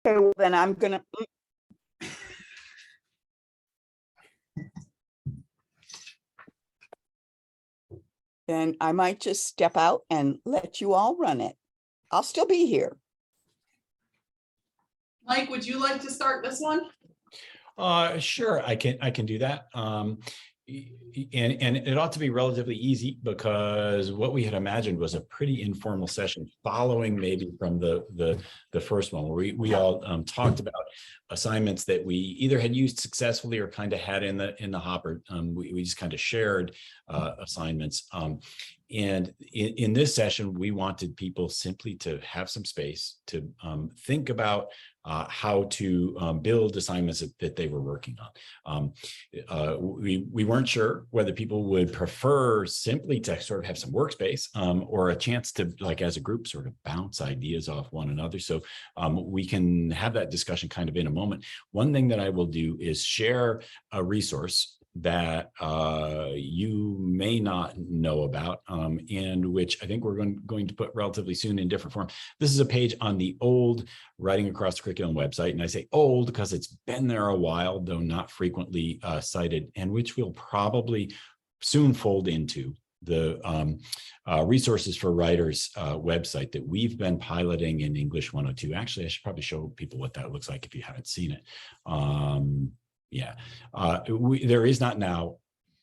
Okay, well, then I'm gonna. Then I might just step out and let you all run it. I'll still be here. Mike, would you like to start this one? Sure, I can do that. And it ought to be relatively easy because what we had imagined was a pretty informal session following maybe from the first one where we all talked about assignments that we either had used successfully or kind of had in the hopper. We just kind of shared assignments. And in this session, we wanted people simply to have some space to think about how to build assignments that they were working on. We weren't sure whether people would prefer simply to sort of have some workspace or a chance to, like as a group, sort of bounce ideas off one another. So we can have that discussion kind of in a moment. One thing that I will do is share a resource that you may not know about, and which I think we're going to put relatively soon in different form. This is a page on the old Writing Across the Curriculum website, and I say old because it's been there a while, though not frequently cited, and which we'll probably soon fold into the Resources for Writers website that we've been piloting in English 102. Actually, I should probably show people what that looks like if you haven't seen it. Yeah, there is not now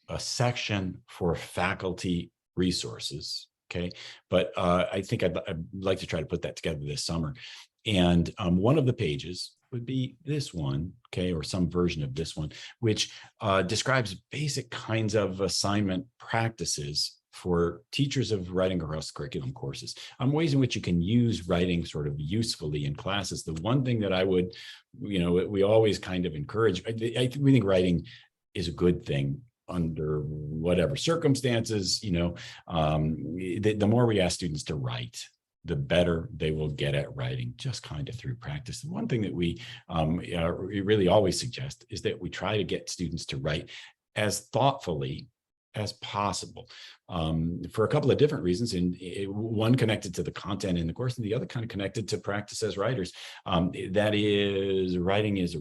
a section for faculty resources, okay? But I think I'd like to try to put that together this summer. And one of the pages would be this one, okay, or some version of this one, which describes basic kinds of assignment practices for teachers of writing across curriculum courses, ways in which you can use writing sort of usefully in classes. The one thing that I would, we always kind of encourage, we think writing is a good thing under whatever circumstances, the more we ask students to write, the better they will get at writing, just kind of through practice. The one thing that we really always suggest is that we try to get students to write as thoughtfully as possible, for a couple of different reasons, and one connected to the content in the course and the other kind of connected to practice as writers. That is, writing is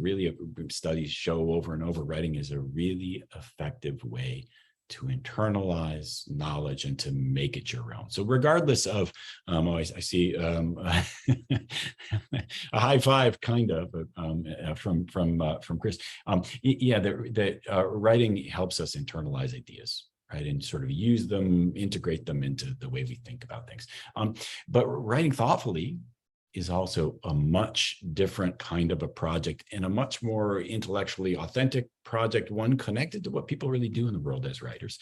studies show over and over, writing is a really effective way to internalize knowledge and to make it your own. So regardless of, I see a high five kind of from Chris. Writing helps us internalize ideas, right, and sort of use them, integrate them into the way we think about things. But writing thoughtfully is also a much different kind of a project and a much more intellectually authentic project, one connected to what people really do in the world as writers,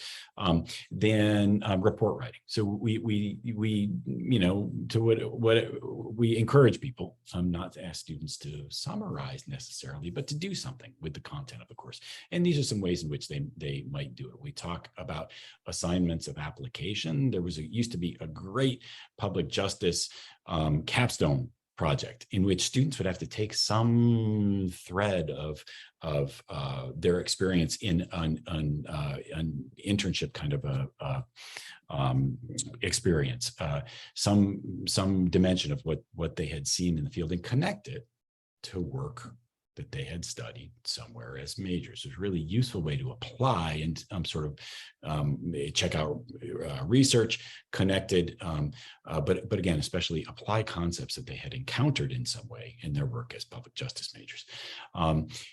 than report writing. So we encourage people not to ask students to summarize necessarily, but to do something with the content of the course. And these are some ways in which they might do it. We talk about assignments of application. There used to be a great public justice capstone project in which students would have to take some thread of their experience in an internship kind of a experience, some dimension of what they had seen in the field, and connect it to work that they had studied somewhere as majors. It's a really useful way to apply and check out research, connected, but again, especially apply concepts that they had encountered in some way in their work as public justice majors.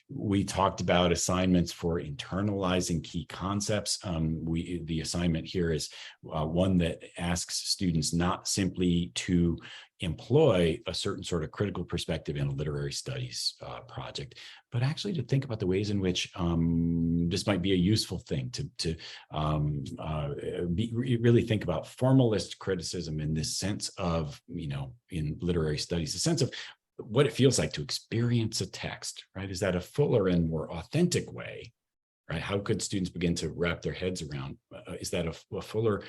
We talked about assignments for internalizing key concepts. The assignment here is one that asks students not simply to employ a certain sort of critical perspective in a literary studies project, but actually to think about the ways in which this might be a useful thing to really think about formalist criticism in this sense of, in literary studies, the sense of what it feels like to experience a text, right? Is that a fuller and more authentic way, right? How could students begin to wrap their heads around? Is that a fuller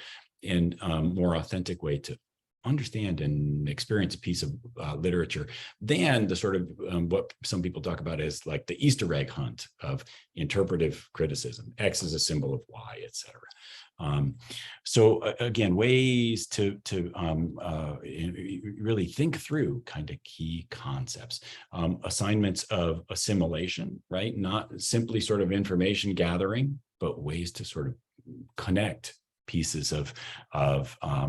and more authentic way to understand and experience a piece of literature than the sort of what some people talk about as like the Easter egg hunt of interpretive criticism. X is a symbol of Y, et cetera. Again, ways to really think through kind of key concepts. Assignments of assimilation, right? Not simply sort of information gathering, but ways to sort of connect pieces of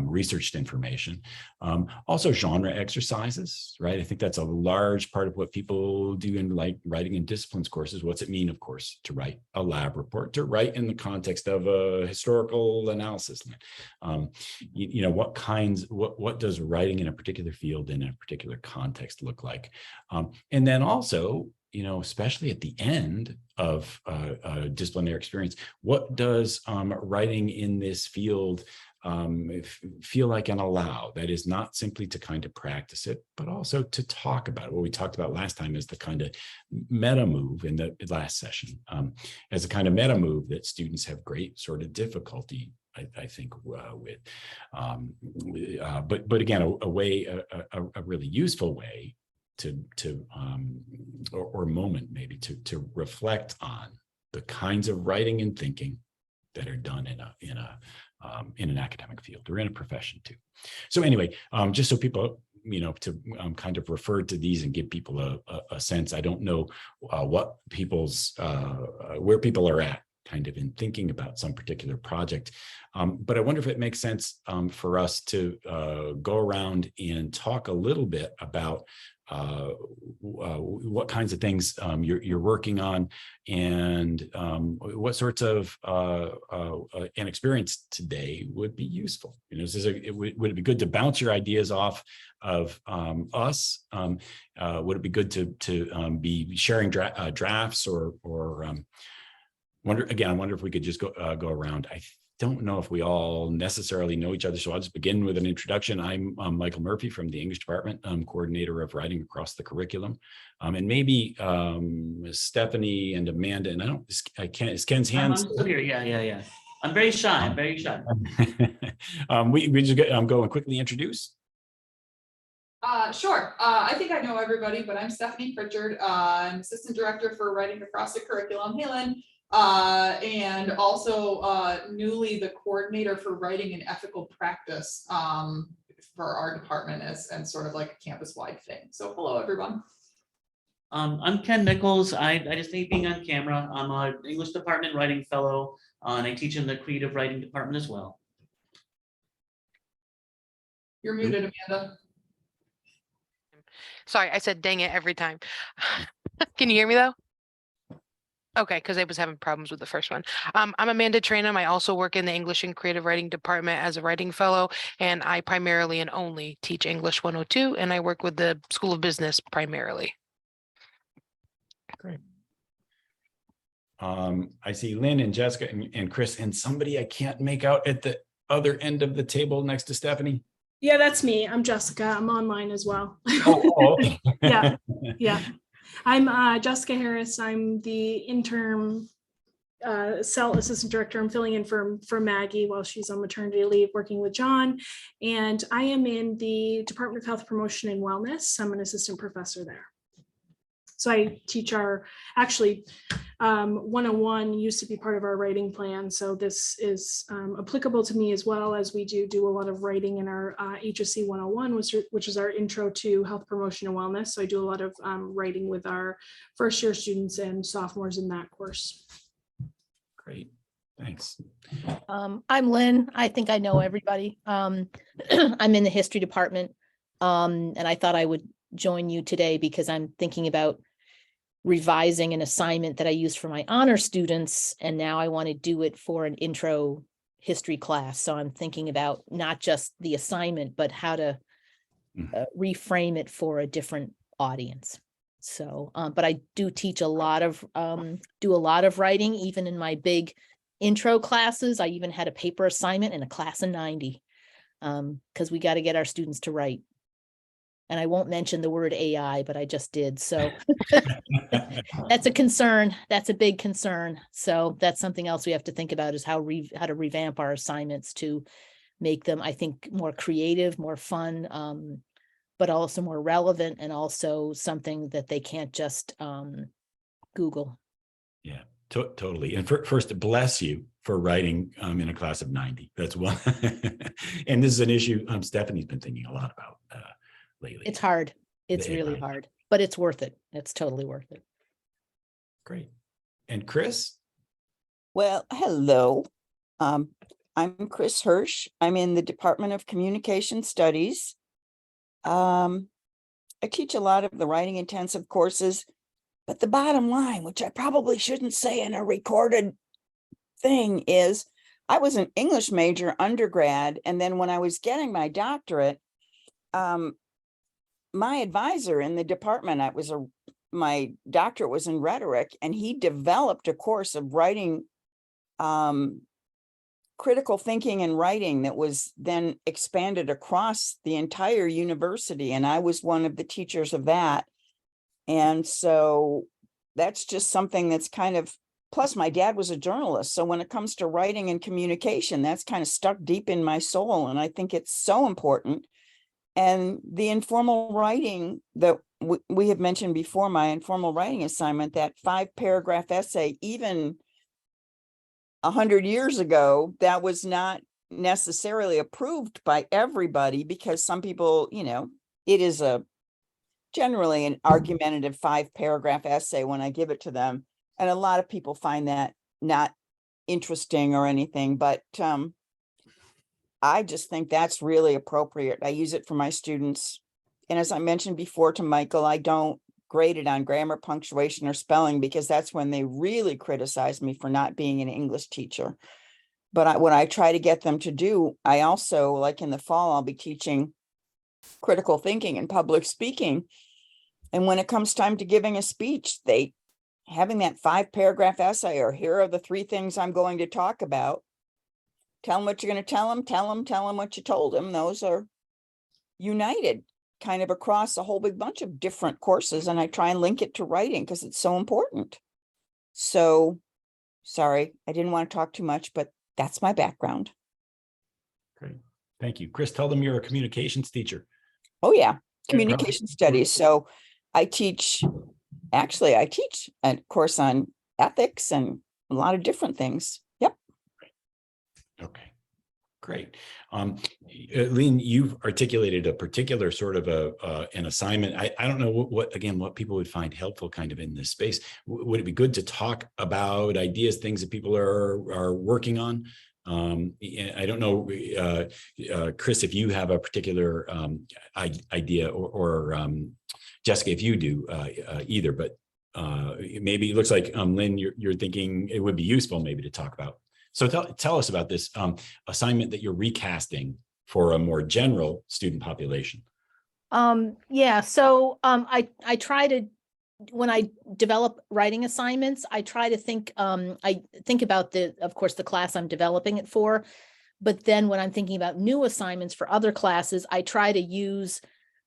researched information. Also genre exercises, right? I think that's a large part of what people do in like writing and disciplines courses. What's it mean, of course, to write a lab report, to write in the context of a historical analysis? What does writing in a particular field in a particular context look like? And then also, especially at the end of a disciplinary experience, what does writing in this field feel like and allow? That is not simply to kind of practice it, but also to talk about it. What we talked about last time is the kind of meta move in the last session, as a kind of meta move that students have great sort of difficulty, I think, with. But again, a really useful way or moment maybe to reflect on the kinds of writing and thinking that are done in an academic field or in a profession too. So anyway, just so people to kind of refer to these and give people a sense. I don't know what where people are at kind of in thinking about some particular project. But I wonder if it makes sense for us to go around and talk a little bit about what kinds of things you're working on, and what sorts of an experience today would be useful. Would it be good to bounce your ideas off of us? Would it be good to be sharing drafts or I wonder if we could just go around. I don't know if we all necessarily know each other, so I'll just begin with an introduction. I'm Michael Murphy from the English department. I'm coordinator of writing across the curriculum. And maybe Stephanie and Amanda, and is Ken's hands? I'm still here. Yeah. I'm very shy. We just go and quickly introduce. Sure. I think I know everybody, but I'm Stephanie Pritchard. I'm assistant director for writing across the curriculum. Hey, Lynn. And also newly the coordinator for writing and ethical practice for our department and sort of like a campus-wide thing. So hello, everyone. I'm Ken Nichols. I just hate being on camera. I'm an English department writing fellow, and I teach in the creative writing department as well. You're muted, Amanda. Sorry, I said dang it every time. Can you hear me though? Okay, because I was having problems with the first one. I'm Amanda Trainham. I also work in the English and Creative Writing Department as a writing fellow, and I primarily and only teach English 102, and I work with the School of Business primarily. Great. I see Lynn and Jessica and Chris and somebody I can't make out at the other end of the table next to Stephanie. Yeah, that's me. I'm Jessica. I'm online as well. Okay. Yeah. I'm Jessica Harris. I'm the interim cell assistant director. I'm filling in for Maggie while she's on maternity leave, working with John. And I am in the Department of Health Promotion and Wellness. I'm an assistant professor there. So I teach actually 101 used to be part of our writing plan. So this is applicable to me as well, as we do a lot of writing in our HSC 101, which is our intro to health promotion and wellness. So I do a lot of writing with our first year students and sophomores in that course. Great, thanks. I'm Lynn. I think I know everybody. I'm in the history department, and I thought I would join you today because I'm thinking about revising an assignment that I used for my honor students, and now I want to do it for an intro history class. So I'm thinking about not just the assignment, but how to reframe it for a different audience. So, but I do teach a lot of, do a lot of writing, even in my big intro classes. I even had a paper assignment in a class of 90, because we got to get our students to write. And I won't mention the word AI, but I just did. So that's a concern. That's a big concern. So that's something else we have to think about, is how to revamp our assignments to make them, I think, more creative, more fun, but also more relevant, and also something that they can't just Google. Yeah, totally. And first, bless you for writing in a class of 90. That's one. And this is an issue Stephanie's been thinking a lot about lately. It's hard. It's The really AI. hard, but it's worth it. It's totally worth it. Great. And Chris? Well, hello. I'm Chris Hirsch. I'm in the Department of Communication Studies. I teach a lot of the writing intensive courses, but the bottom line, which I probably shouldn't say in a recorded thing, is I was an English major undergrad, and then when I was getting my doctorate, my advisor in the department, my doctorate was in rhetoric, and he developed a course of writing, critical thinking and writing that was then expanded across the entire university. And I was one of the teachers of that. And so that's just something that's kind of, plus my dad was a journalist. So when it comes to writing and communication, that's kind of stuck deep in my soul. And I think it's so important. And the informal writing that we have mentioned before, my informal writing assignment, that 5-paragraph essay, even 100 years ago, that was not necessarily approved by everybody, because some people, it is generally an argumentative 5-paragraph essay when I give it to them. And a lot of people find that not interesting or anything, but I just think that's really appropriate. I use it for my students. And as I mentioned before to Michael, I don't grade it on grammar, punctuation, or spelling, because that's when they really criticize me for not being an English teacher. But what I try to get them to do, I also, like in the fall, I'll be teaching critical thinking and public speaking. And when it comes time to giving a speech, having that 5-paragraph essay, or here are the 3 things I'm going to talk about. Tell them what you're going to tell them what you told them. Those are united kind of across a whole big bunch of different courses. And I try and link it to writing because it's so important. So sorry, I didn't want to talk too much, but that's my background. Great. Thank you. Chris, tell them you're a communications teacher. Oh yeah, communication studies. So I teach a course on ethics and a lot of different things. Yep. Okay, great. Lynn, you've articulated a particular sort of an assignment. I don't know what people would find helpful kind of in this space. Would it be good to talk about ideas, things that people are working on? I don't know, Chris, if you have a particular idea, or Jessica, if you do either, but maybe it looks like Lynn, you're thinking it would be useful maybe to talk about. So tell us about this assignment that you're recasting for a more general student population. Yeah, so I try to, when I develop writing assignments, I try to think, I think about of course, the class I'm developing it for, but then when I'm thinking about new assignments for other classes, I try to use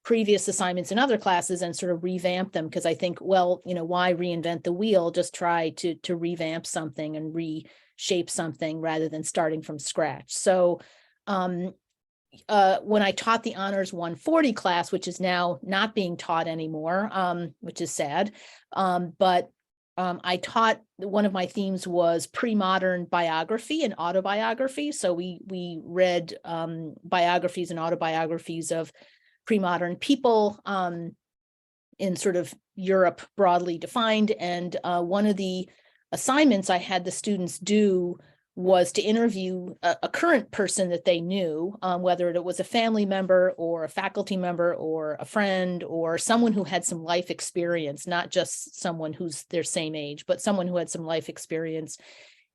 previous assignments in other classes and sort of revamp them, because I think, well, why reinvent the wheel? Just try to revamp something and reshape something rather than starting from scratch. So when I taught the Honors 140 class, which is now not being taught anymore, which is sad, but I taught, one of my themes was pre-modern biography and autobiography. So we read biographies and autobiographies of pre-modern people in sort of Europe broadly defined. And one of the assignments I had the students do was to interview a current person that they knew, whether it was a family member or a faculty member or a friend or someone who had some life experience, not just someone who's their same age, but someone who had some life experience.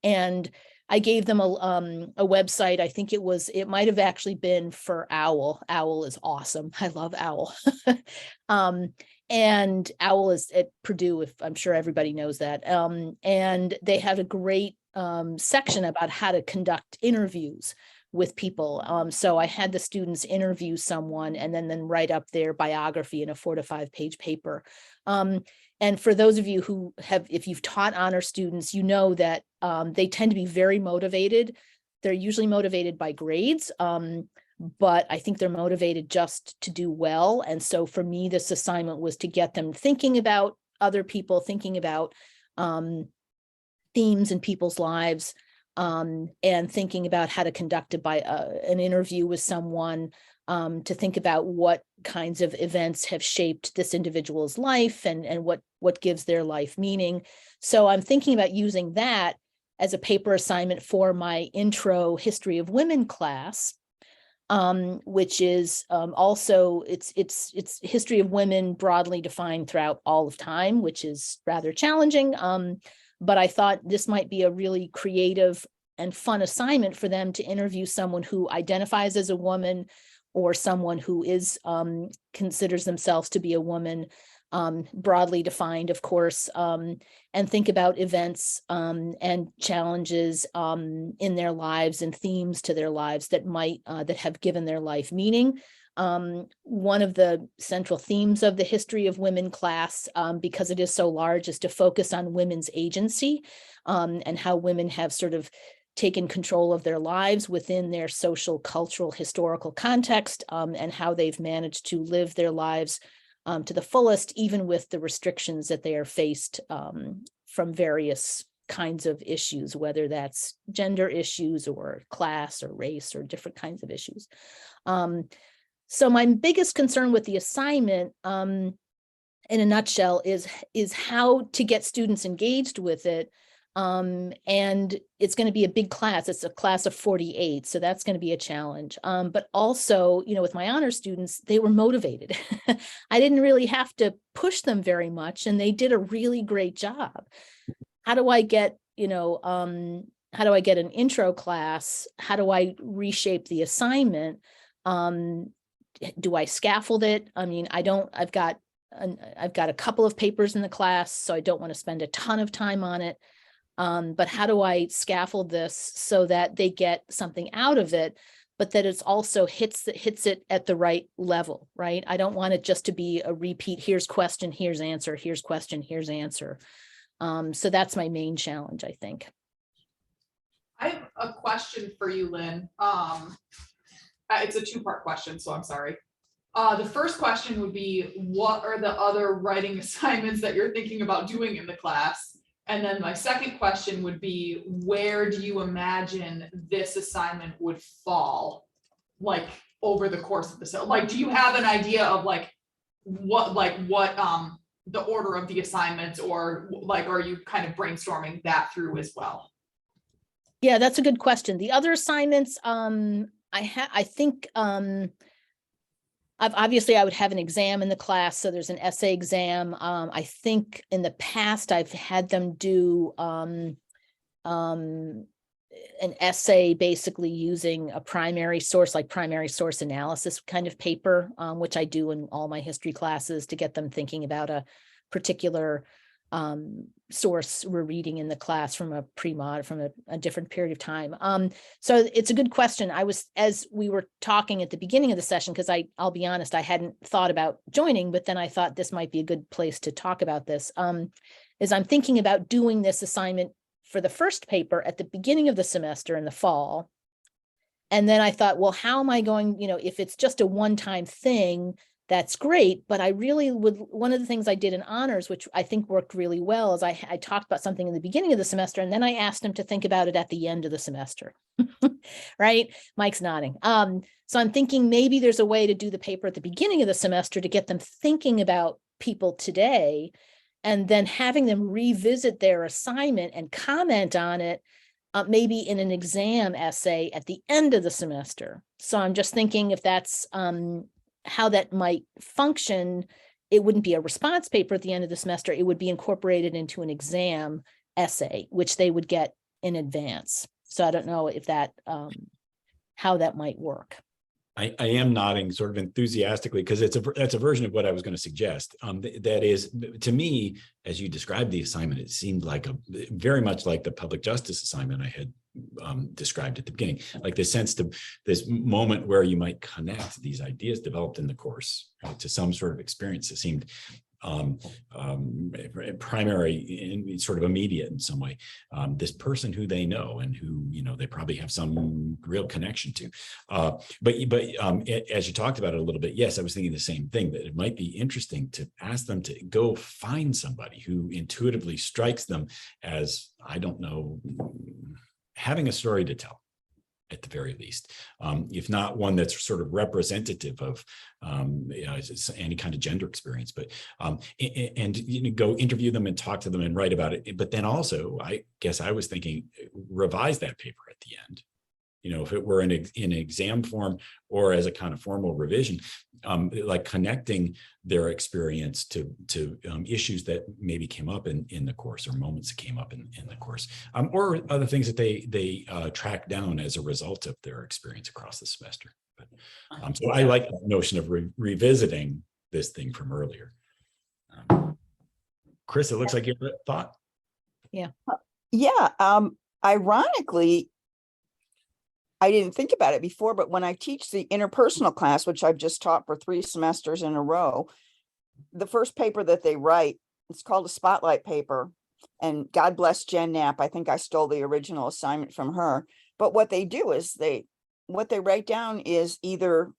And I gave them a website. I think it might have actually been for OWL. OWL is awesome. I love OWL. And OWL is at Purdue, if I'm sure everybody knows that. And they have a great section about how to conduct interviews with people. So I had the students interview someone and then write up their biography in a 4 to 5 page paper. And for those of you who have, if you've taught honor students, you know that they tend to be very motivated they're usually motivated by grades. But I think they're motivated just to do well. And so for me, this assignment was to get them thinking about other people, thinking about themes in people's lives, and thinking about how to conduct an interview with someone, to think about what kinds of events have shaped this individual's life and what gives their life meaning. So I'm thinking about using that as a paper assignment for my intro history of women class. Which is also it's history of women broadly defined throughout all of time, which is rather challenging. But I thought this might be a really creative and fun assignment for them to interview someone who identifies as a woman or someone who is considers themselves to be a woman, broadly defined, of course, and think about events and challenges in their lives and themes to their lives that might that have given their life meaning. One of the central themes of the history of women class, because it is so large, is to focus on women's agency and how women have sort of taken control of their lives within their social, cultural, historical context, and how they've managed to live their lives to the fullest, even with the restrictions that they are faced from various kinds of issues, whether that's gender issues or class or race or different kinds of issues. So my biggest concern with the assignment, in a nutshell, is how to get students engaged with it. And it's going to be a big class. It's a class of 48. So that's going to be a challenge. But also, with my honor students, they were motivated. I didn't really have to push them very much, and they did a really great job. How do I get, how do I get an intro class? How do I reshape the assignment? Do I scaffold it? I mean, I've got a couple of papers in the class, so I don't want to spend a ton of time on it. But how do I scaffold this so that they get something out of it, but that it's also hits it at the right level, right? I don't want it just to be a repeat. Here's question, here's answer, here's question, here's answer. So that's my main challenge, I think. I have a question for you, Lynn. It's a two-part question, so I'm sorry. The first question would be, what are the other writing assignments that you're thinking about doing in the class? And then my second question would be, where do you imagine this assignment would fall, like over the course of the semester? Like, do you have an idea of what the order of the assignments, or are you kind of brainstorming that through as well? Yeah, that's a good question. The other assignments, I think obviously I would have an exam in the class. So there's an essay exam. I think in the past I've had them do an essay basically using a primary source, like primary source analysis kind of paper, which I do in all my history classes to get them thinking about a particular source we're reading in the class from a different period of time. So it's a good question. As we were talking at the beginning of the session, because I'll be honest, I hadn't thought about joining, but then I thought this might be a good place to talk about this, is I'm thinking about doing this assignment for the first paper at the beginning of the semester in the fall. And then I thought, well, how am I going, if it's just a one-time thing, that's great. But I really would, one of the things I did in honors, which I think worked really well, is I talked about something in the beginning of the semester, and then I asked them to think about it at the end of the semester. Right? Mike's nodding. So I'm thinking maybe there's a way to do the paper at the beginning of the semester to get them thinking about people today, and then having them revisit their assignment and comment on it, maybe in an exam essay at the end of the semester. So I'm just thinking if that's how that might function. It wouldn't be a response paper at the end of the semester. It would be incorporated into an exam essay, which they would get in advance. So I don't know if that, how that might work. I am nodding sort of enthusiastically because that's a version of what I was going to suggest. That is, to me, as you described the assignment, it seemed like very much like the public justice assignment I had described at the beginning, like this sense to this moment where you might connect these ideas developed in the course, right, to some sort of experience that seemed primary and sort of immediate in some way. This person who they know and who, they probably have some real connection to. But as you talked about it a little bit, yes, I was thinking the same thing, that it might be interesting to ask them to go find somebody who intuitively strikes them as, I don't know, having a story to tell, at the very least, if not one that's sort of representative of any kind of gender experience, but and go interview them and talk to them and write about it. But then also, I guess I was thinking, revise that paper at the end. If it were in exam form or as a kind of formal revision, like connecting their experience to issues that maybe came up in the course, or moments that came up in the course, or other things that they tracked down as a result of their experience across the semester. But so I like the notion of revisiting this thing from earlier. Chris, it looks like you have a thought. Yeah. Ironically, I didn't think about it before, but when I teach the interpersonal class, which I've just taught for 3 semesters in a row, the first paper that they write, it's called a spotlight paper. And God bless Jen Knapp. I think I stole the original assignment from her. But what they do is what they write down is either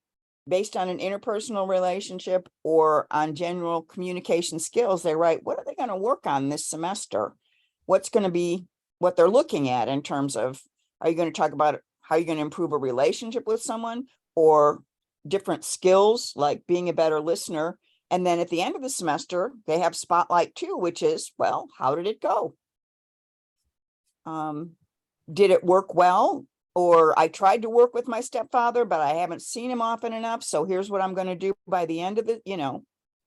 based on an interpersonal relationship or on general communication skills. They write, what are they going to work on this semester? What's going to be what they're looking at in terms of, are you going to talk about how you're going to improve a relationship with someone, or different skills like being a better listener? And then at the end of the semester, they have Spotlight 2, which is, well, how did it go? Did it work well? Or I tried to work with my stepfather, but I haven't seen him often enough. So here's what I'm going to do by the end of the,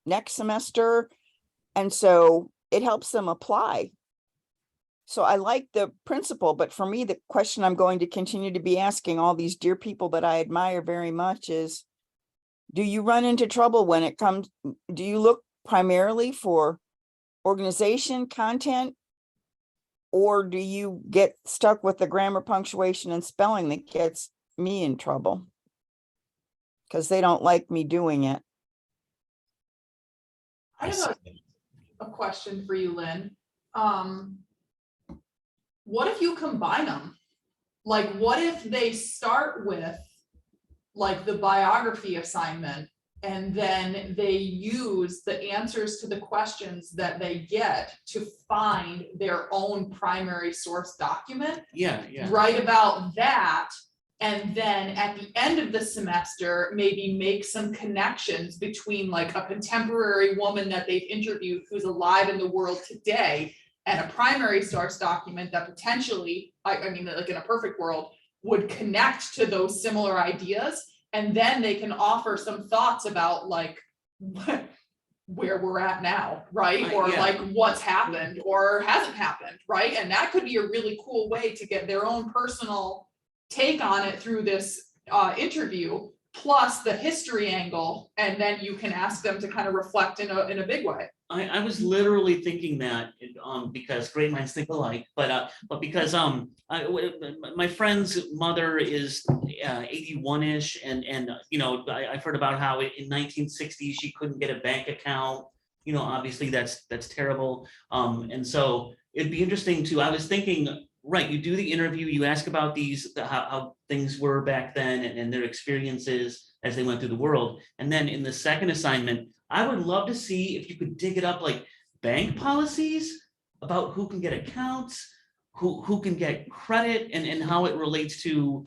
next semester. And so it helps them apply. So I like the principle, but for me, the question I'm going to continue to be asking all these dear people that I admire very much is, do you run into trouble when it comes, do you look primarily for organization, content, or do you get stuck with the grammar, punctuation, and spelling that gets me in trouble? Because they don't like me doing it. I have a question for you, Lynn. What if you combine them? Like, what if they start with like the biography assignment, and then they use the answers to the questions that they get to find their own primary source document? Yeah. Write about that. And then at the end of the semester, maybe make some connections between like a contemporary woman that they've interviewed who's alive in the world today, and a primary source document that potentially, I mean, like in a perfect world, would connect to those similar ideas. And then they can offer some thoughts about like where we're at now, right? Or like what's happened or hasn't happened, right? And that could be a really cool way to get their own personal take on it through this interview, plus the history angle. And then you can ask them to kind of reflect in a big way. I was literally thinking that because great minds think alike, but because my friend's mother is 81-ish, and I've heard about how in 1960 she couldn't get a bank account. Obviously that's terrible. And so it'd be interesting to. I was thinking, right, you do the interview, you ask about how things were back then and their experiences as they went through the world, and then in the second assignment, I would love to see if you could dig it up, like bank policies about who can get accounts, who can get credit, and how it relates to,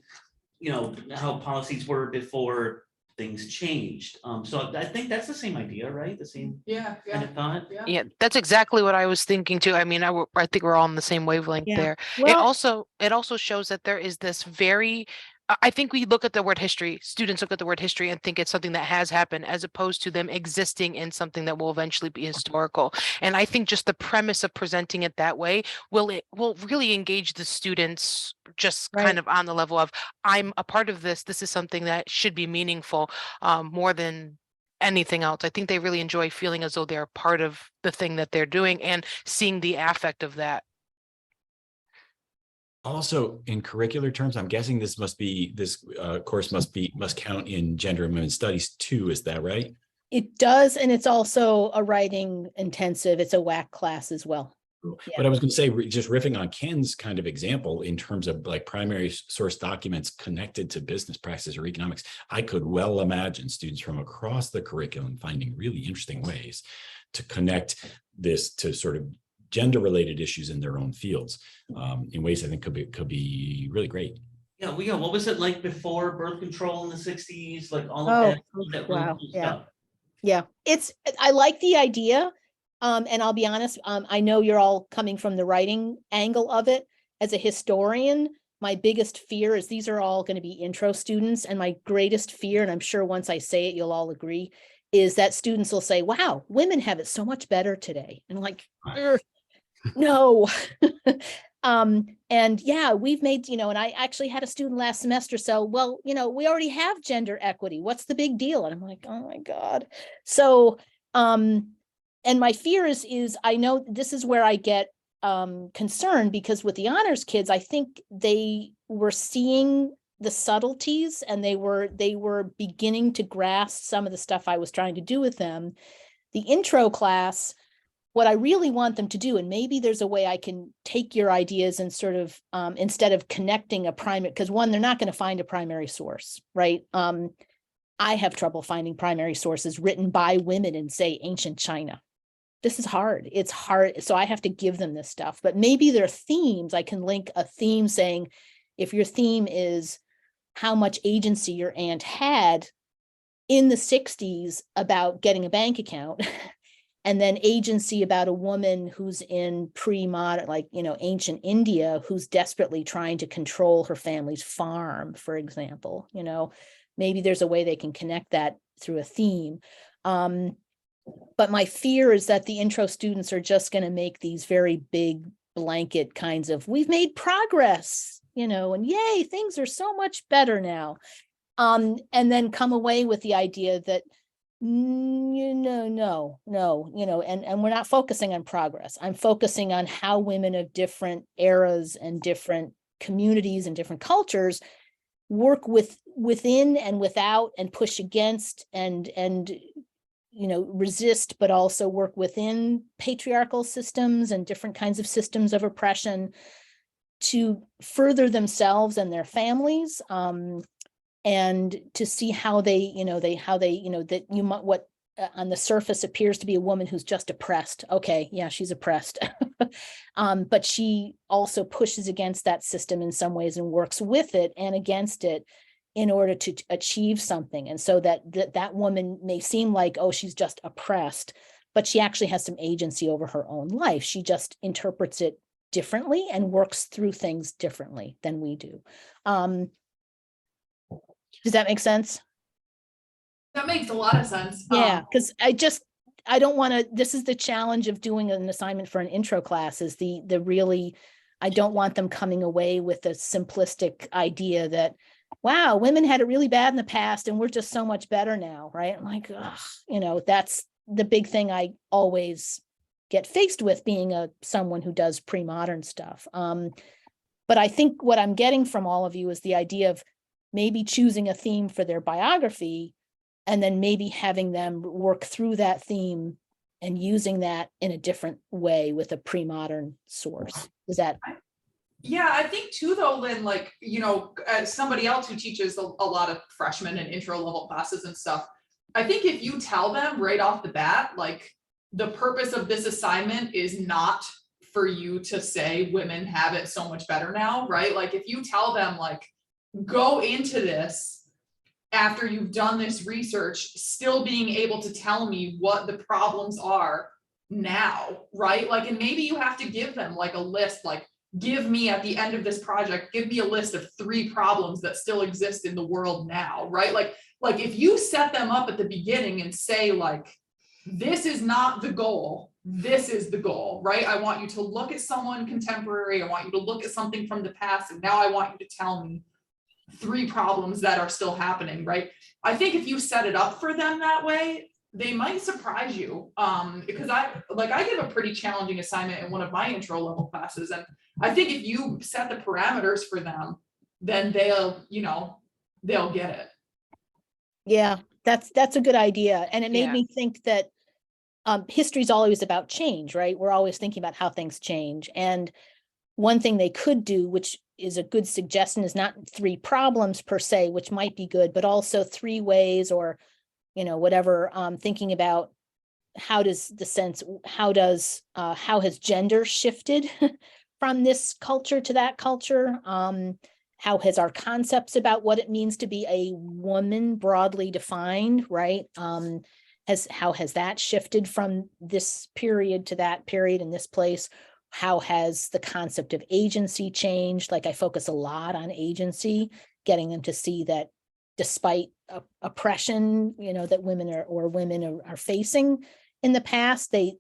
how policies were before things changed. So I think that's the same idea, right? The same kind of thought. Yeah, that's exactly what I was thinking too. I mean, I think we're all on the same wavelength there. It also shows that there is this very, I think we look at the word history, students look at the word history and think it's something that has happened, as opposed to them existing in something that will eventually be historical. And I think just the premise of presenting it that way will really engage the students just kind of on the level of, I'm a part of this. This is something that should be meaningful, more than anything else. I think they really enjoy feeling as though they're part of the thing that they're doing and seeing the affect of that. Also, in curricular terms, I'm guessing this course must count in gender and women's studies too. Is that right? It does, and it's also a writing intensive. It's a WAC class as well. Yeah. But I was going to say, just riffing on Ken's kind of example in terms of like primary source documents connected to business practices or economics, I could well imagine students from across the curriculum finding really interesting ways to connect this to sort of gender-related issues in their own fields in ways I think could be really great. Yeah, what was it like before birth control in the 60s? Like all Oh, of that really wow, cool yeah. stuff. Yeah, I like the idea. And I'll be honest, I know you're all coming from the writing angle of it. As a historian, my biggest fear is these are all going to be intro students. And my greatest fear, and I'm sure once I say it, you'll all agree, is that students will say, wow, women have it so much better today. And like, no. And yeah, we've made, and I actually had a student last semester. So, well, we already have gender equity. What's the big deal? And I'm like, oh my God. So, and my fear is I know this is where I get concerned, because with the honors kids, I think they were seeing the subtleties and they were beginning to grasp some of the stuff I was trying to do with them. The intro class, what I really want them to do, and maybe there's a way I can take your ideas and sort of instead of connecting a primary, because one, they're not going to find a primary source, right? I have trouble finding primary sources written by women in, say, ancient China. This is hard. It's hard. So I have to give them this stuff, but maybe there are themes. I can link a theme saying, if your theme is how much agency your aunt had in the 60s about getting a bank account, and then agency about a woman who's in pre-modern, like, ancient India, who's desperately trying to control her family's farm, for example, maybe there's a way they can connect that through a theme. But my fear is that the intro students are just going to make these very big blanket kinds of, we've made progress, and yay, things are so much better now. And then come away with the idea that, no, and we're not focusing on progress. I'm focusing on how women of different eras and different communities and different cultures work within and without and push against and resist, but also work within patriarchal systems and different kinds of systems of oppression to further themselves and their families, and to see how they that you might, what on the surface appears to be a woman who's just oppressed. Okay, yeah, she's oppressed, but she also pushes against that system in some ways and works with it and against it in order to achieve something. And so that woman may seem like, oh, she's just oppressed, but she actually has some agency over her own life. She just interprets it differently and works through things differently than we do. Does that make sense? That makes a lot of sense. Yeah, because I don't want to, this is the challenge of doing an assignment for an intro class, is the really, I don't want them coming away with a simplistic idea that, wow, women had it really bad in the past and we're just so much better now, right? I'm like, that's the big thing I always get faced with being someone who does pre-modern stuff. But I think what I'm getting from all of you is the idea of maybe choosing a theme for their biography and then maybe having them work through that theme and using that in a different way with a pre-modern source. Is that? Yeah, I think too, though, Lynn, like, as somebody else who teaches a lot of freshmen and intro level classes and stuff, I think if you tell them right off the bat, like, the purpose of this assignment is not for you to say women have it so much better now, right? Like, if you tell them, like, go into this after you've done this research, still being able to tell me what the problems are now, right? Like, and maybe you have to give them like a list, like, give me at the end of this project, give me a list of 3 problems that still exist in the world now, right? Like if you set them up at the beginning and say, like, this is not the goal, this is the goal, right? I want you to look at someone contemporary, I want you to look at something from the past, and now I want you to tell me 3 problems that are still happening, right? I think if you set it up for them that way, they might surprise you. Because I give a pretty challenging assignment in one of my intro level classes. And I think if you set the parameters for them, then they'll get it. Yeah, That's a good idea. And it made Yeah. me think that history is always about change, right? We're always thinking about how things change. And one thing they could do, which is a good suggestion, is not 3 problems per se, which might be good, but also 3 ways or, whatever, thinking about how has gender shifted from this culture to that culture? How has our concepts about what it means to be a woman broadly defined, right? How has that shifted from this period to that period in this place? How has the concept of agency changed? Like I focus a lot on agency, getting them to see that despite oppression, that women are facing in the past, they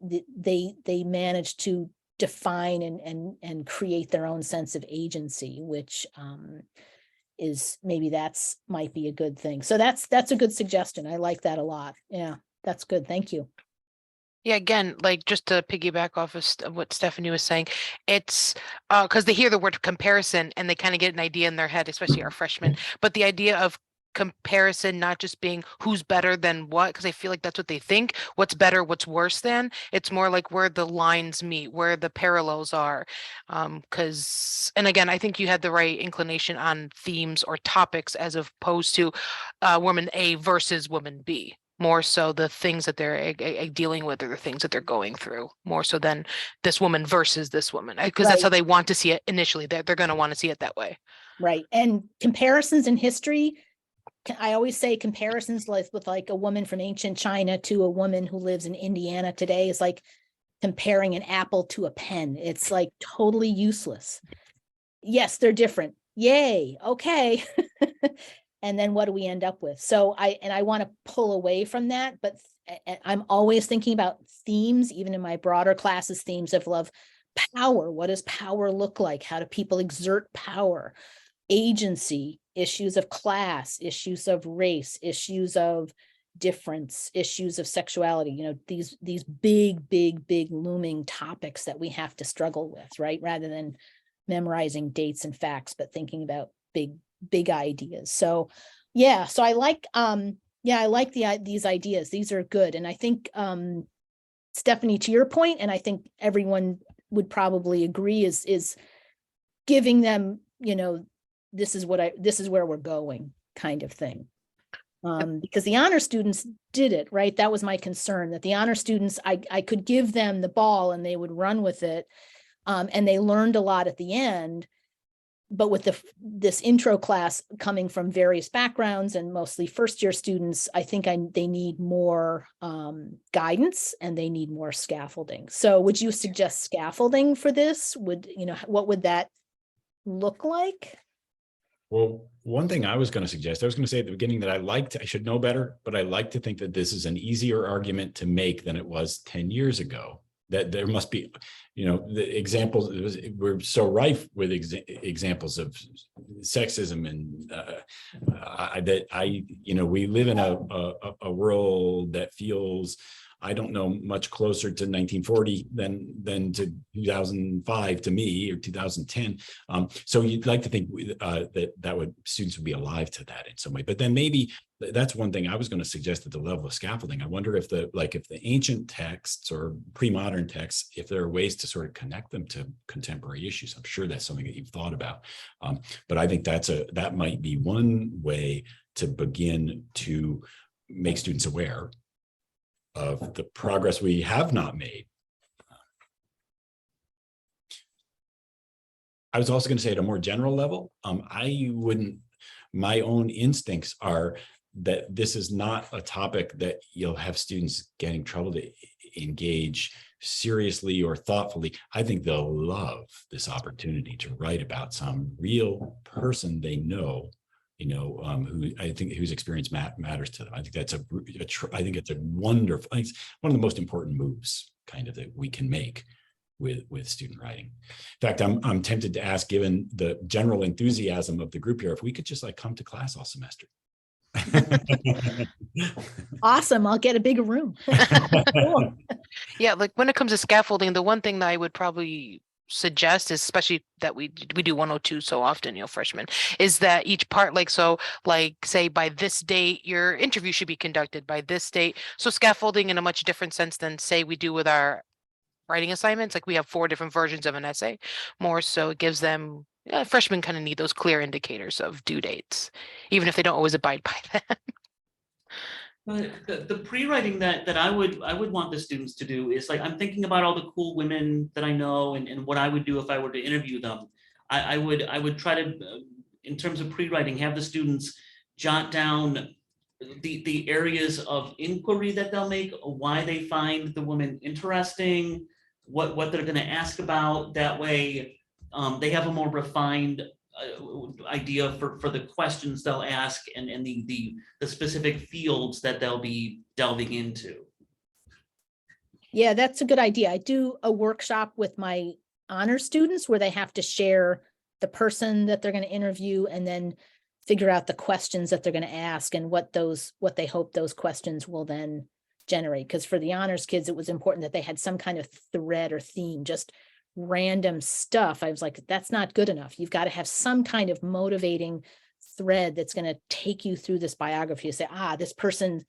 managed to define and create their own sense of agency, which is maybe might be a good thing. So that's a good suggestion. I like that a lot. Yeah, that's good. Thank you. Yeah, again, like just to piggyback off of what Stephanie was saying, it's because they hear the word comparison and they kind of get an idea in their head, especially our freshmen. But the idea of comparison not just being who's better than what, because I feel like that's what they think, what's better, what's worse than. It's more like where the lines meet, where the parallels are. And again, I think you had the right inclination on themes or topics as opposed to woman A versus woman B. More so the things that they're dealing with or the things that they're going through, more so than this woman versus this woman, because that's how they want to see it initially. They're going to want to see it that way. Right. And comparisons in history, I always say comparisons with like a woman from ancient China to a woman who lives in Indiana today is like comparing an apple to a pen. It's like totally useless. Yes, they're different. Yay. Okay. And then what do we end up with? So I want to pull away from that, but I'm always thinking about themes, even in my broader classes, themes of love, power. What does power look like? How do people exert power? Agency, issues of class, issues of race, issues of difference, issues of sexuality, these big looming topics that we have to struggle with, right? Rather than memorizing dates and facts, but thinking about big ideas. So so I like these ideas. These are good. And I think Stephanie, to your point, and I think everyone would probably agree, is giving them, this is where we're going kind of thing. Because the honor students did it, right? That was my concern, that the honor students, I could give them the ball and they would run with it. And they learned a lot at the end. But with this intro class coming from various backgrounds and mostly first-year students, I think they need more guidance and they need more scaffolding. So would you suggest scaffolding for this? What would that look like? Well, one thing I was going to suggest, I was going to say at the beginning that I should know better, but I like to think that this is an easier argument to make than it was 10 years ago. That there must be, the examples, we're so rife with examples of sexism and we live in a world that feels, I don't know, much closer to 1940 than to 2005 to me, or 2010. So you'd like to think that students would be alive to that in some way. But then maybe that's one thing I was going to suggest at the level of scaffolding. I wonder if the ancient texts or pre-modern texts, if there are ways to sort of connect them to contemporary issues. I'm sure that's something that you've thought about. But I think that might be one way to begin to make students aware of the progress we have not made. I was also going to say at a more general level, my own instincts are that this is not a topic that you'll have students get in trouble to engage seriously or thoughtfully. I think they'll love this opportunity to write about some real person they know, whose experience matters to them. I think that's it's a wonderful, it's one of the most important moves kind of that we can make with student writing. In fact, I'm tempted to ask, given the general enthusiasm of the group here, if we could just come to class all semester. Awesome. I'll get a bigger room. Cool. Yeah, like when it comes to scaffolding, the one thing that I would probably suggest, especially that we do 102 so often, freshmen, is that each part, like, so like say by this date, your interview should be conducted by this date. So scaffolding in a much different sense than say we do with our writing assignments. Like we have 4 different versions of an essay, more so it gives them, freshmen kind of need those clear indicators of due dates, even if they don't always abide by them. But the pre-writing that I would want the students to do is like, I'm thinking about all the cool women that I know and what I would do if I were to interview them. I would try to, in terms of pre-writing, have the students jot down the areas of inquiry that they'll make, why they find the woman interesting, what they're going to ask about. That way, they have a more refined idea for the questions they'll ask and the specific fields that they'll be delving into. Yeah, that's a good idea. I do a workshop with my honor students where they have to share the person that they're going to interview and then figure out the questions that they're going to ask and what they hope those questions will then generate. Because for the honors kids, it was important that they had some kind of thread or theme. Just random stuff, I was like, that's not good enough. You've got to have some kind of motivating thread that's going to take you through this biography. You say, this person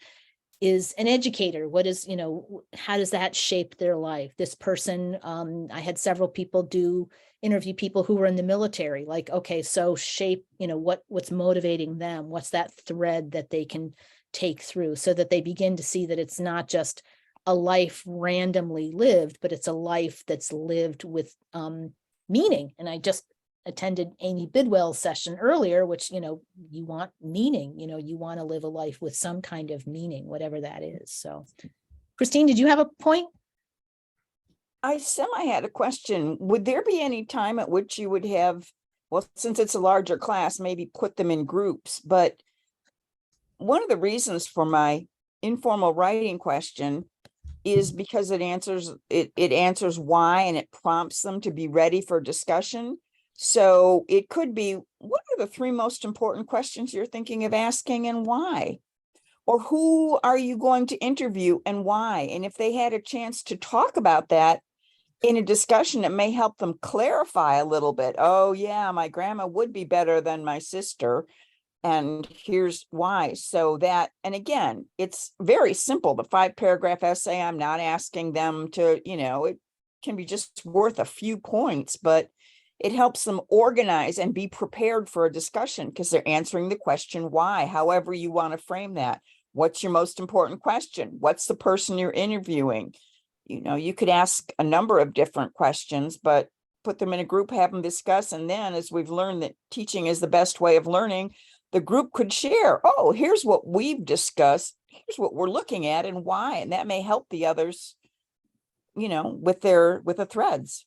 is an educator. What is, how does that shape their life? This person, I had several people interview people who were in the military, like, okay, so shape, what's motivating them? What's that thread that they can take through, so that they begin to see that it's not just a life randomly lived, but it's a life that's lived with meaning. And I just attended Amy Bidwell's session earlier, which, you want meaning, you want to live a life with some kind of meaning, whatever that is. So, Christine, did you have a point? I had a question. Would there be any time at which you would have, well, since it's a larger class, maybe put them in groups? But one of the reasons for my informal writing question is because it answers why, and it prompts them to be ready for discussion. So it could be, what are the 3 most important questions you're thinking of asking and why? Or who are you going to interview and why? And if they had a chance to talk about that in a discussion, it may help them clarify a little bit. Oh yeah, my grandma would be better than my sister, and here's why. So that, and again, it's very simple. The 5-paragraph essay, I'm not asking them to, it can be just worth a few points, but it helps them organize and be prepared for a discussion because they're answering the question why, however you want to frame that. What's your most important question? What's the person you're interviewing? You could ask a number of different questions, but put them in a group, have them discuss. And then, as we've learned that teaching is the best way of learning, the group could share, oh, here's what we've discussed, here's what we're looking at and why. And that may help the others, with the threads.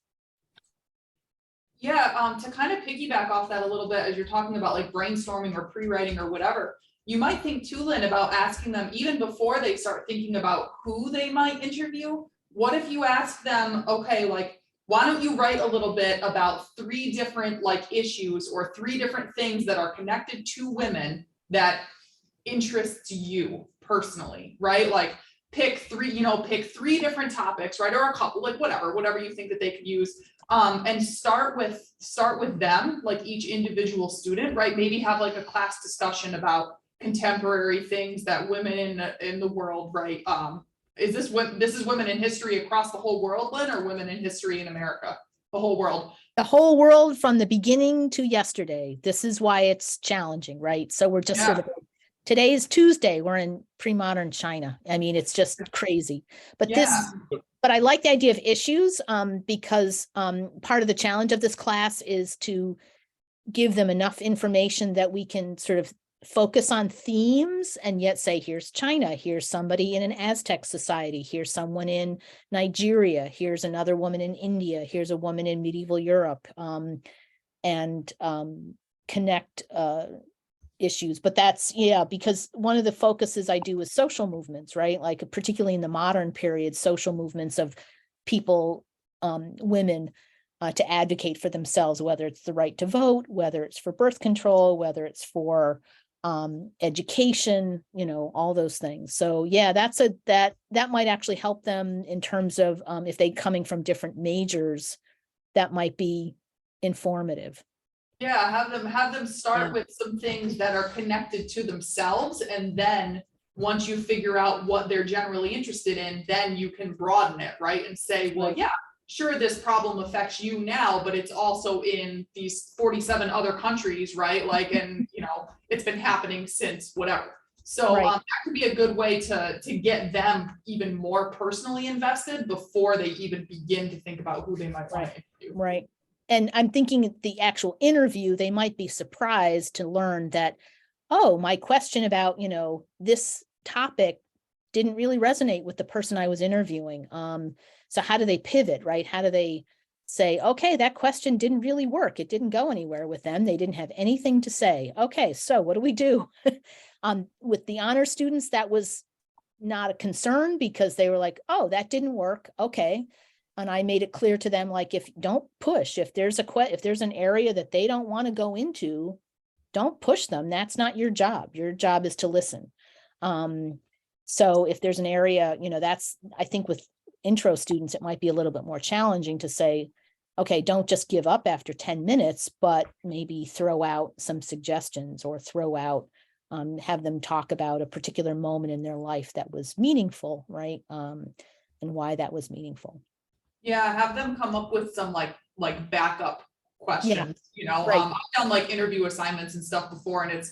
Yeah, to kind of piggyback off that a little bit, as you're talking about like brainstorming or pre-writing or whatever, you might think too, Lynn, about asking them even before they start thinking about who they might interview. What if you ask them, okay, like, why don't you write a little bit about 3 different like issues or 3 different things that are connected to women that interests you personally, right? Like pick 3 different topics, right? Or a couple, like whatever you think that they could use. And start with them, like each individual student, right? Maybe have like a class discussion about contemporary things that women in the world, right? This is women in history across the whole world, Lynn, or women in history in America? The whole world. The whole world from the beginning to yesterday. This is why it's challenging, right? So we're just sort of, today is Tuesday. We're in pre-modern China. I mean, it's just crazy. But but I like the idea of issues because part of the challenge of this class is to give them enough information that we can sort of focus on themes and yet say, here's China, here's somebody in an Aztec society, here's someone in Nigeria, here's another woman in India, here's a woman in medieval Europe, and connect issues. But that's, because one of the focuses I do is social movements, right? Like particularly in the modern period, social movements of people, women, to advocate for themselves, whether it's the right to vote, whether it's for birth control, whether it's for education, all those things. So that might actually help them in terms of if they coming from different majors, that might be informative. Yeah, have them start Yeah. with some things that are connected to themselves, and then once you figure out what they're generally interested in, then you can broaden it, right? And say, well, Right. yeah, sure, this problem affects you now, but it's also in these 47 other countries, right? Like, and it's been happening since whatever. So Right. that could be a good way to get them even more personally invested before they even begin to think about who they might want to interview. Right. And I'm thinking the actual interview, they might be surprised to learn that, oh, my question about, this topic didn't really resonate with the person I was interviewing. So how do they pivot, right? How do they say, okay, that question didn't really work. It didn't go anywhere with them. They didn't have anything to say. Okay, so what do we do? With the honor students, that was not a concern because they were like, oh, that didn't work. Okay. And I made it clear to them, like, if don't push, if there's an area that they don't want to go into, don't push them. That's not your job. Your job is to listen. So if there's an area, I think with intro students, it might be a little bit more challenging to say, okay, don't just give up after 10 minutes, but maybe throw out some suggestions or have them talk about a particular moment in their life that was meaningful, right? And why that was meaningful. Yeah, have them come up with some like backup questions, right. I've done like interview assignments and stuff before, and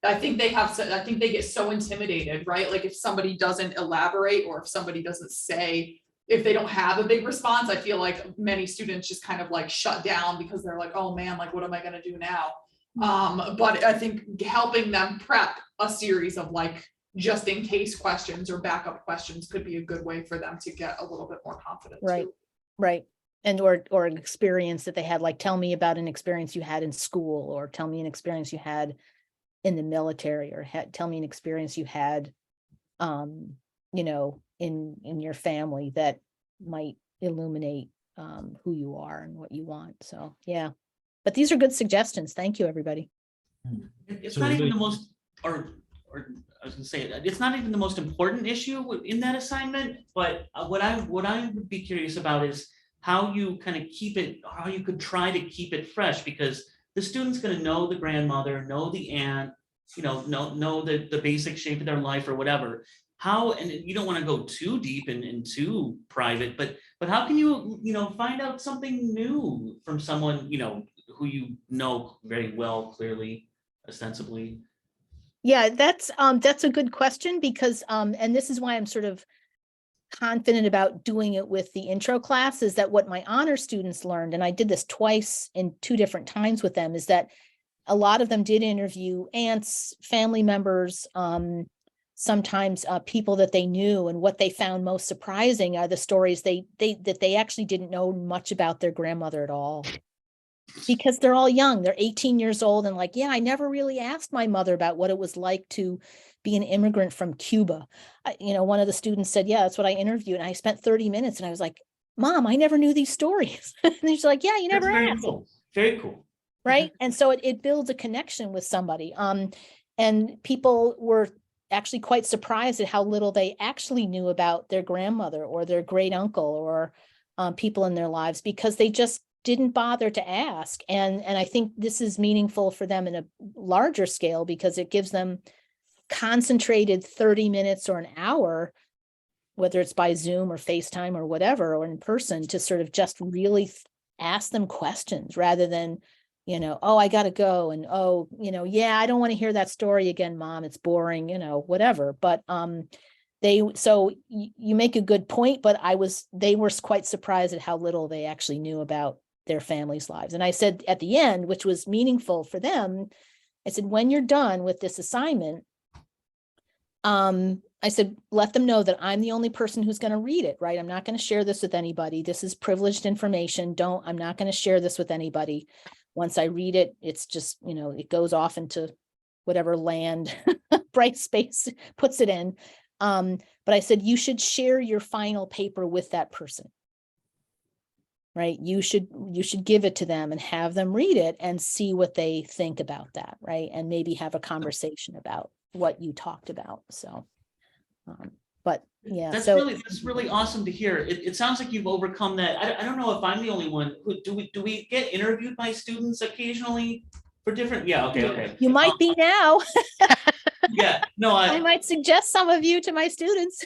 I think they get so intimidated, right? Like if somebody doesn't elaborate, or if somebody doesn't say, if they don't have a big response, I feel like many students just kind of like shut down because they're like, oh man, like what am I gonna do now? But I think helping them prep a series of like just in case questions or backup questions could be a good way for them to get a little bit more confident. Right. Too. Right. And or an experience that they had, like, tell me about an experience you had in school, or tell me an experience you had in the military, or tell me an experience you had, in your family that might illuminate who you are and what you want. So, yeah. But these are good suggestions. Thank you, everybody. It's So not even really- the most, or I was gonna say, it's not even the most important issue in that assignment, but what I would be curious about is how you kind of how you could try to keep it fresh, because the student's gonna know the grandmother, know the aunt, know the basic shape of their life or whatever. How, and you don't want to go too deep and too private, but how can you, find out something new from someone, who you know very well, clearly, ostensibly? Yeah, that's a good question, because and this is why I'm sort of confident about doing it with the intro class, is that what my honor students learned, and I did this twice in 2 different times with them, is that a lot of them did interview aunts, family members, sometimes people that they knew, and what they found most surprising are the stories that they actually didn't know much about their grandmother at all. Because they're all young, they're 18 years old, and like, yeah, I never really asked my mother about what it was like to be an immigrant from Cuba. One of the students said, yeah, that's what I interviewed. And I spent 30 minutes and I was like, Mom, I never knew these stories. And she's like, yeah, you never That's very asked. cool. Very cool. Right. And so it builds a connection with somebody. And people were actually quite surprised at how little they actually knew about their grandmother or their great uncle or people in their lives, because they just didn't bother to ask. And I think this is meaningful for them in a larger scale, because it gives them concentrated 30 minutes or an hour, whether it's by Zoom or FaceTime or whatever, or in person, to sort of just really ask them questions rather than, oh, I got to go. And, oh, yeah, I don't want to hear that story again, Mom. It's boring, whatever. But so you make a good point, but they were quite surprised at how little they actually knew about their family's lives. And I said at the end, which was meaningful for them, I said, when you're done with this assignment, I said, let them know that I'm the only person who's going to read it, right? I'm not going to share this with anybody. This is privileged information. I'm not going to share this with anybody. Once I read it, it's just, it goes off into whatever land Bright Space puts it in. But I said, you should share your final paper with that person, right? You should give it to them and have them read it and see what they think about that, right? And maybe have a conversation about what you talked about. So, but Yeah, That's so really awesome to hear. It sounds like you've overcome that. I don't know if I'm the only one. Do we get interviewed by students occasionally for different? Yeah, okay. you might be now. Yeah, no, I might suggest some of you to my students.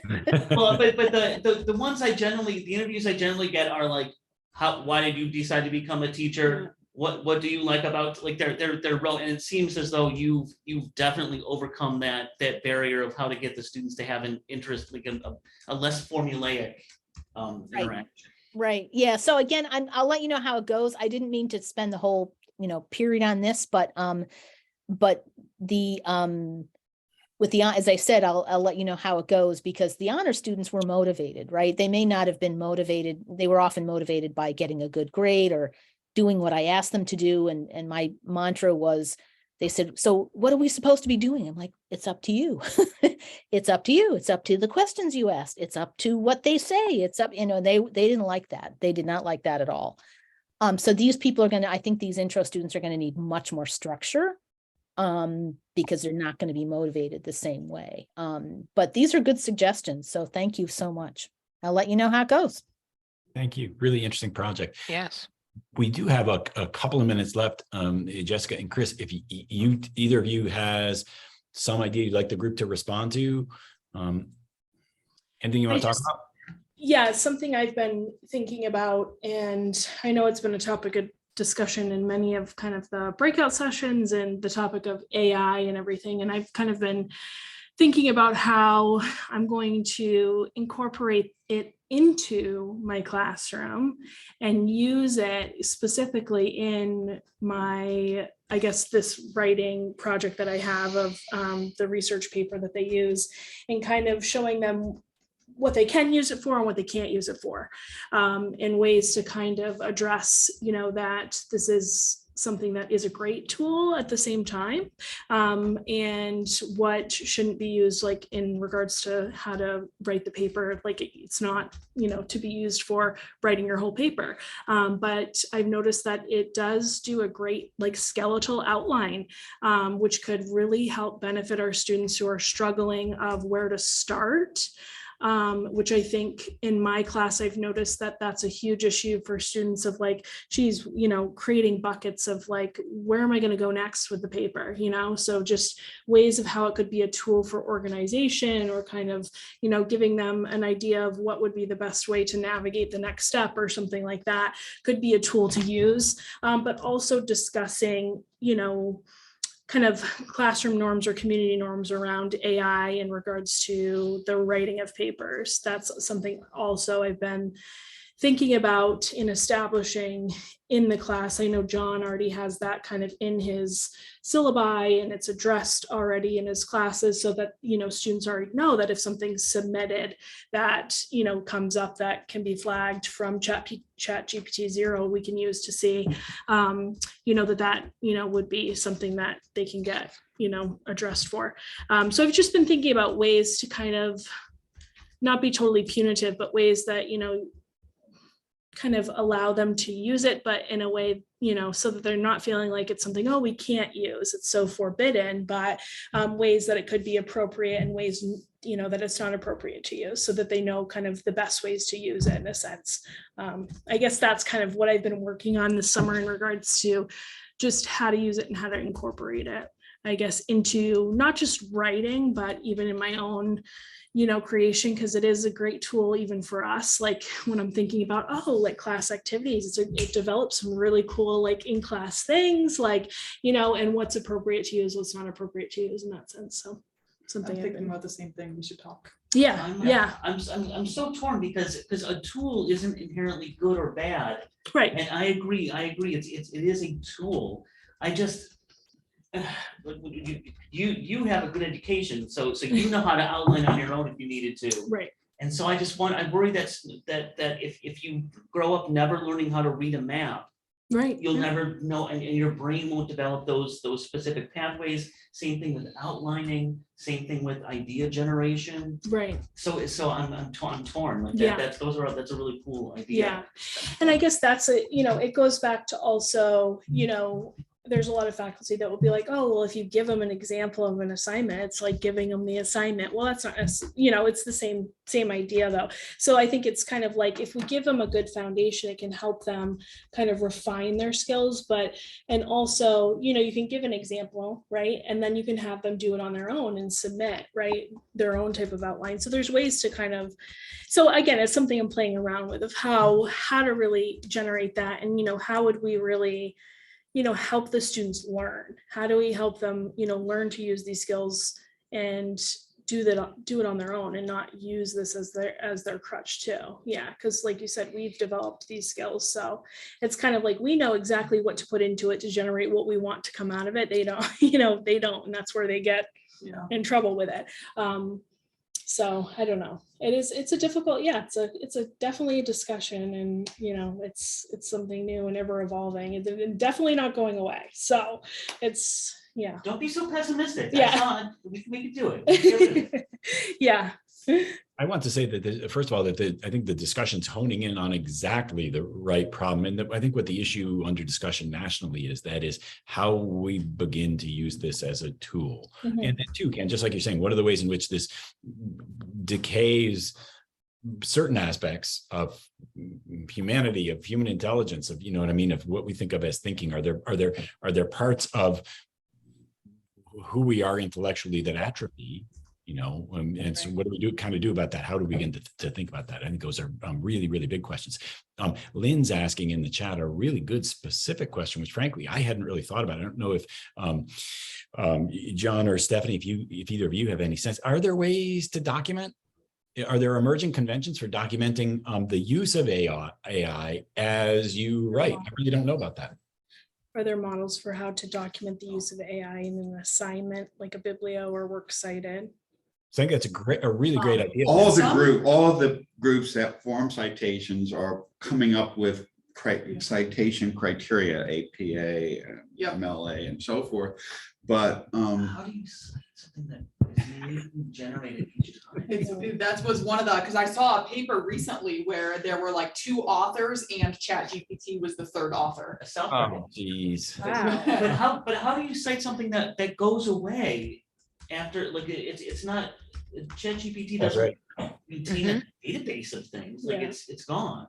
well, but the ones the interviews I generally get are like, why did you decide to become a teacher? What do you like about, like, they're real, and it seems as though you've definitely overcome that barrier of how to get the students to have an interest, like a less formulaic interaction. Right. Yeah. So again, I'll let you know how it goes. I didn't mean to spend the whole, period on this, but the with the, as I said, I'll let you know how it goes, because the honor students were motivated, right? They may not have been motivated. They were often motivated by getting a good grade or doing what I asked them to do. And my mantra was, they said, so what are we supposed to be doing? I'm like, it's up to you. It's up to you. It's up to the questions you asked. It's up to what they say. It's up, they didn't like that. They did not like that at all. So these people are I think these intro students are going to need much more structure, because they're not going to be motivated the same way. But these are good suggestions. So thank you so much. I'll let you know how it goes. Thank you. Really interesting project. Yes. We do have a couple of minutes left. Jessica and Chris, if you either of you has some idea you'd like the group to respond to, anything you want to talk about? Yeah, it's something I've been thinking about, and I know it's been a topic of discussion in many of kind of the breakout sessions and the topic of AI and everything. And I've kind of been thinking about how I'm going to incorporate it into my classroom and use it specifically in my, I guess, this writing project that I have of the research paper that they use, and kind of showing them what they can use it for and what they can't use it for, in ways to kind of address, that this is something that is a great tool at the same time, and what shouldn't be used, like in regards to how to write the paper. Like it's not, to be used for writing your whole paper. But I've noticed that it does do a great like skeletal outline, which could really help benefit our students who are struggling of where to start. Which I think in my class, I've noticed that that's a huge issue for students of like, geez, creating buckets of like, where am I going to go next with the paper? So just ways of how it could be a tool for organization, or kind of, giving them an idea of what would be the best way to navigate the next step or something like that could be a tool to use, but also discussing, kind of classroom norms or community norms around AI in regards to the writing of papers. That's something also I've been thinking about in establishing in the class. I know John already has that kind of in his syllabi, and it's addressed already in his classes, so that, students already know that if something's submitted that, comes up that can be flagged from ChatGPT 0, we can use to see, that would be something that they can get, addressed for. So I've just been thinking about ways to kind of not be totally punitive, but ways that, kind of allow them to use it, but in a way, so that they're not feeling like it's something, oh, we can't use, it's so forbidden, but ways that it could be appropriate, and ways, that it's not appropriate to use, so that they know kind of the best ways to use it in a sense. I guess that's kind of what I've been working on this summer in regards to just how to use it and how to incorporate it, I guess, into not just writing, but even in my own creation, because it is a great tool even for us. Like when I'm thinking about, like class activities, it develops some really cool, like in class things, like, and what's appropriate to use, what's not appropriate to use in that sense. So something I'm thinking about the same thing. We should talk. Yeah. I'm so torn, because a tool isn't inherently good or bad. Right. And I agree. It is a tool. I just, you have a good education, so you know how to outline on your own if you needed to. Right. And so I worry that if you grow up never learning how to read a map, Right. you'll never know, and your brain won't develop those specific pathways. Same thing with outlining, same thing with idea generation. Right. So I'm torn. Like Yeah. that's a really cool idea. Yeah. And I guess that's it, it goes back to also, there's a lot of faculty that will be like, oh, well, if you give them an example of an assignment, it's like giving them the assignment. Well, that's not, it's the same idea though. So I think it's kind of like, if we give them a good foundation, it can help them kind of refine their skills, and also, you can give an example, right? And then you can have them do it on their own and submit, right? Their own type of outline. So there's ways to kind of, so again, it's something I'm playing around with, of how to really generate that. And, how would we really, help the students learn? How do we help them, learn to use these skills and do it on their own and not use this as their crutch too? Yeah, because like you said, we've developed these skills. So it's kind of like, we know exactly what to put into it to generate what we want to come out of it. They don't, they don't, and that's where they get in trouble with it. So I don't know. It's a difficult, it's a definitely a discussion, and it's something new and ever evolving, and definitely not going away. So it's, Don't be so pessimistic. Yeah. We can do it. We can do it. Yeah. I want to say that first of all, that I think the discussion's honing in on exactly the right problem. And I think what the issue under discussion nationally is how we begin to use this as a tool. Mhm. And then too, Ken, just like you're saying, what are the ways in which this decays certain aspects of humanity, of human intelligence, of, of what we think of as thinking? Are there parts of who we are intellectually that atrophy? And so what do we do about that? How do we begin to think about that? I think those are really, really big questions. Lynn's asking in the chat a really good specific question, which frankly, I hadn't really thought about. I don't know if John or Stephanie, if either of you have any sense, are there ways to document? Are there emerging conventions for documenting the use of AI as you write? I really don't know about that. Are there models for how to document the use of AI in an assignment, like a biblio or works cited? I think that's a really great idea. All the groups that form citations are coming up with citation criteria, APA, MLA, and so forth. But How do you cite something that is generated each time? That was one of because I saw a paper recently where there were like 2 authors and ChatGPT was the 3rd author. Oh, geez. Wow. But how do you cite something that goes away after, like, it's not, ChatGPT That's doesn't right. maintain a database of things, like Yeah. it's gone.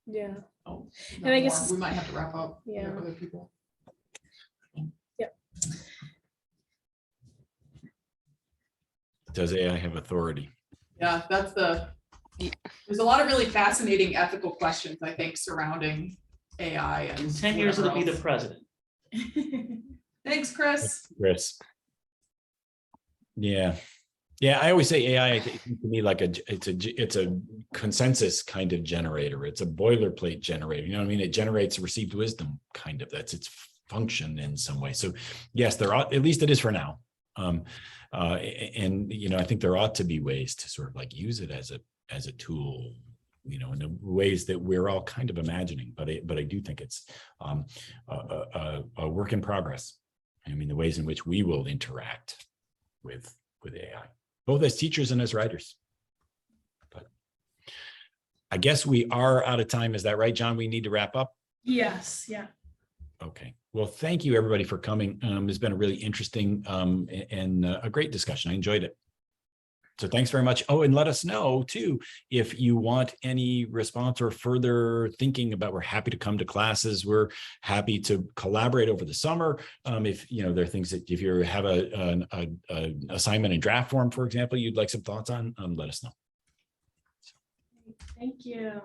Yeah. Oh, And I guess we might have to wrap up. We Yeah. have other people. Does AI have authority? Yeah, there's a lot of really fascinating ethical questions, I think, surrounding AI. And In 10 years, it'll be the whatever president. else. Thanks, Chris. Chris. Yeah. I always say AI, I think, to me, like it's a consensus kind of generator. It's a boilerplate generator. You know what I mean? It generates received wisdom, kind of. That's its function in some way. So yes, at least it is for now. And I think there ought to be ways to sort of like use it as a tool, in the ways that we're all kind of imagining. But I do think it's a work in progress. I mean, the ways in which we will interact with AI, both as teachers and as writers. But I guess we are out of time. Is that right, John? We need to wrap up. Yes. Yeah. Okay. Well, thank you everybody for coming. It's been a really interesting and a great discussion. I enjoyed it. So thanks very much. Oh, and let us know too, if you want any response or further thinking about, we're happy to come to classes. We're happy to collaborate over the summer. If, there are things that if you have an assignment in draft form, for example, you'd like some thoughts on, let us know. Thank you.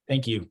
Thank you.